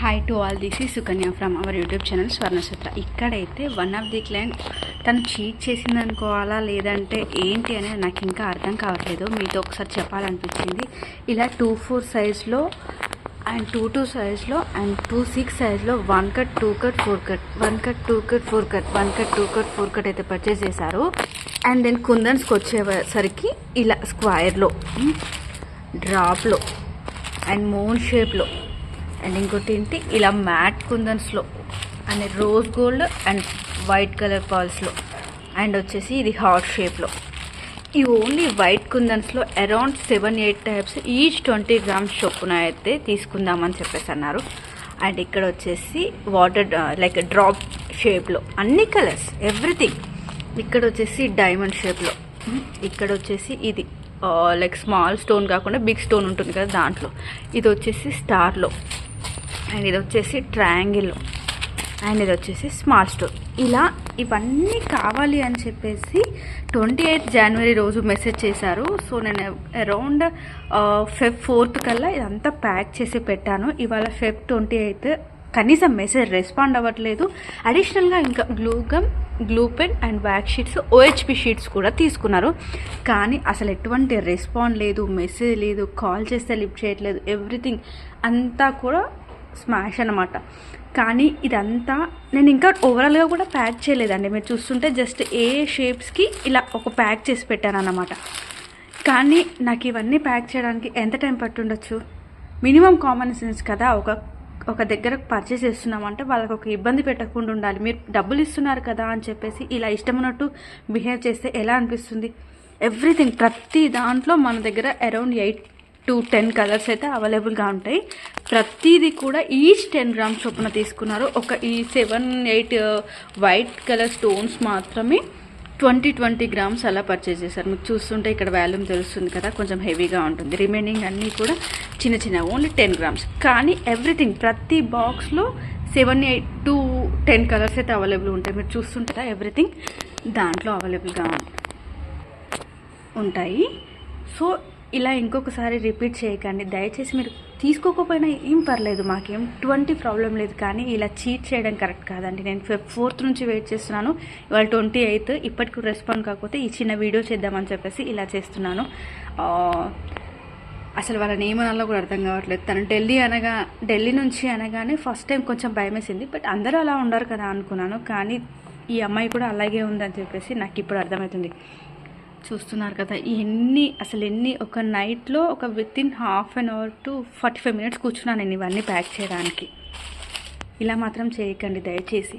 Hi to all, this ఈ Sukanya from our YouTube channel Swarnasutra. ఇక్కడైతే one of the client తను cheat చేసింది అనుకోవాలా లేదంటే ఏంటి అనేది నాకు ఇంకా అర్థం కావట్లేదు. మీతో ఒకసారి చెప్పాలనిపించింది. ఇలా 2-4 సైజ్లో అండ్ 2-2 సైజ్లో అండ్ 2-6 సైజ్లో 1 cut 2 cut 4 cut 1 cut 2 cut 4 cut 1 cut 2 cut 4 cut అయితే పర్చేస్ చేశారు. అండ్ దెన్ కుందన్స్కి వచ్చేసరికి ఇలా స్క్వైర్లో, డ్రాప్లో అండ్ మూన్ షేప్లో అండ్ ఇంకోటి ఏంటి ఇలా మ్యాట్ కుందన్స్లో and rose gold and white colour పర్ల్స్లో అండ్ వచ్చేసి ఇది హార్ట్ షేప్లో. ఈ ఓన్లీ వైట్ కుందన్స్లో అరౌండ్ 7-8 టైప్స్ ఈచ్ 20 గ్రామ్స్ చొప్పున అయితే తీసుకుందామని చెప్పేసి అన్నారు. అండ్ ఇక్కడ వచ్చేసి వాటర్ లైక్ డ్రాప్ షేప్లో అన్ని కలర్స్ ఎవ్రీథింగ్. ఇక్కడ వచ్చేసి డైమండ్ షేప్లో, ఇక్కడ వచ్చేసి ఇది లైక్ స్మాల్ స్టోన్ కాకుండా బిగ్ స్టోన్ ఉంటుంది కదా దాంట్లో, ఇది వచ్చేసి స్టార్లో అండ్ ఇది వచ్చేసి ట్రయాంగిల్లో అండ్ ఇది వచ్చేసి స్మాల్ స్టోన్. ఇలా ఇవన్నీ కావాలి అని చెప్పేసి 28 జనవరి రోజు మెసేజ్ చేశారు. సో నేను అరౌండ్ Feb 4th కల్లా ఇదంతా ప్యాక్ చేసి పెట్టాను. ఇవాళ Feb 28 కనీసం మెసేజ్ రెస్పాండ్ అవ్వట్లేదు. అడిషనల్గా ఇంకా glue pen and wax sheets, OHP sheets కూడా తీసుకున్నారు. కానీ అసలు ఎటువంటి రెస్పాండ్ లేదు, మెసేజ్ లేదు, కాల్ చేస్తే లిఫ్ట్ చేయట్లేదు. ఎవ్రీథింగ్ అంతా కూడా స్మాష్ అన్నమాట. కానీ ఇదంతా నేను ఇంకా ఓవరాల్గా కూడా ప్యాక్ చేయలేదండి. మీరు చూస్తుంటే జస్ట్ ఏ షేప్స్కి ఇలా ఒక ప్యాక్ చేసి పెట్టాను అన్నమాట. కానీ నాకు ఇవన్నీ ప్యాక్ చేయడానికి ఎంత టైం పట్టుండొచ్చు? మినిమం కామన్ సెన్స్ కదా. ఒక దగ్గర పర్చేస్ చేస్తున్నామంటే వాళ్ళకి ఒక ఇబ్బంది పెట్టకుండా ఉండాలి. మీరు డబ్బులు ఇస్తున్నారు కదా అని చెప్పేసి ఇలా ఇష్టమైనట్టు బిహేవ్ చేస్తే ఎలా అనిపిస్తుంది? ఎవ్రీథింగ్ ప్రతి దాంట్లో మన దగ్గర అరౌండ్ 8 to 10 కలర్స్ అయితే అవైలబుల్గా ఉంటాయి. ప్రతిదీ కూడా ఈచ్ 10 గ్రామ్స్ చొప్పున తీసుకున్నారు. ఈ 7-8 వైట్ కలర్ స్టోన్స్ మాత్రమే 20 గ్రామ్స్ అలా పర్చేజ్ చేశారు. మీకు చూస్తుంటే ఇక్కడ వాల్యూమ్ తెలుస్తుంది కదా, కొంచెం హెవీగా ఉంటుంది. రిమైనింగ్ అన్నీ కూడా చిన్న ఓన్లీ 10 గ్రామ్స్. కానీ ఎవ్రీథింగ్ ప్రతి బాక్స్లో 7-8 to 10 కలర్స్ అయితే అవైలబుల్ ఉంటాయి. మీరు చూస్తుంటారా ఎవ్రీథింగ్ దాంట్లో అవైలబుల్గా ఉంటాయి. సో ఇలా ఇంకొకసారి రిపీట్ చేయకండి దయచేసి. మీరు తీసుకోకపోయినా ఏం పర్లేదు, మాకేం 20 ప్రాబ్లం లేదు. కానీ ఇలా చీట్ చేయడం కరెక్ట్ కాదండి. నేను Feb 4th నుంచి వెయిట్ చేస్తున్నాను. ఇవాళ 28 ఇప్పటికి రెస్పాండ్ కాకపోతే ఈ చిన్న వీడియో చేద్దామని చెప్పేసి ఇలా చేస్తున్నాను. అసలు వాళ్ళని ఏమనాలో కూడా అర్థం కావట్లేదు. తను ఢిల్లీ నుంచి అనగానే ఫస్ట్ టైం కొంచెం భయం వేసింది. బట్ అందరూ అలా ఉండరు కదా అనుకున్నాను. కానీ ఈ అమ్మాయి కూడా అలాగే ఉందని చెప్పేసి నాకు ఇప్పుడు అర్థమవుతుంది. చూస్తున్నారు కదా ఎన్ని ఒక నైట్లో ఒక within ½ an hour to 45 minutes కూర్చున్నాను నేను ఇవన్నీ ప్యాక్ చేయడానికి. ఇలా మాత్రం చేయకండి దయచేసి.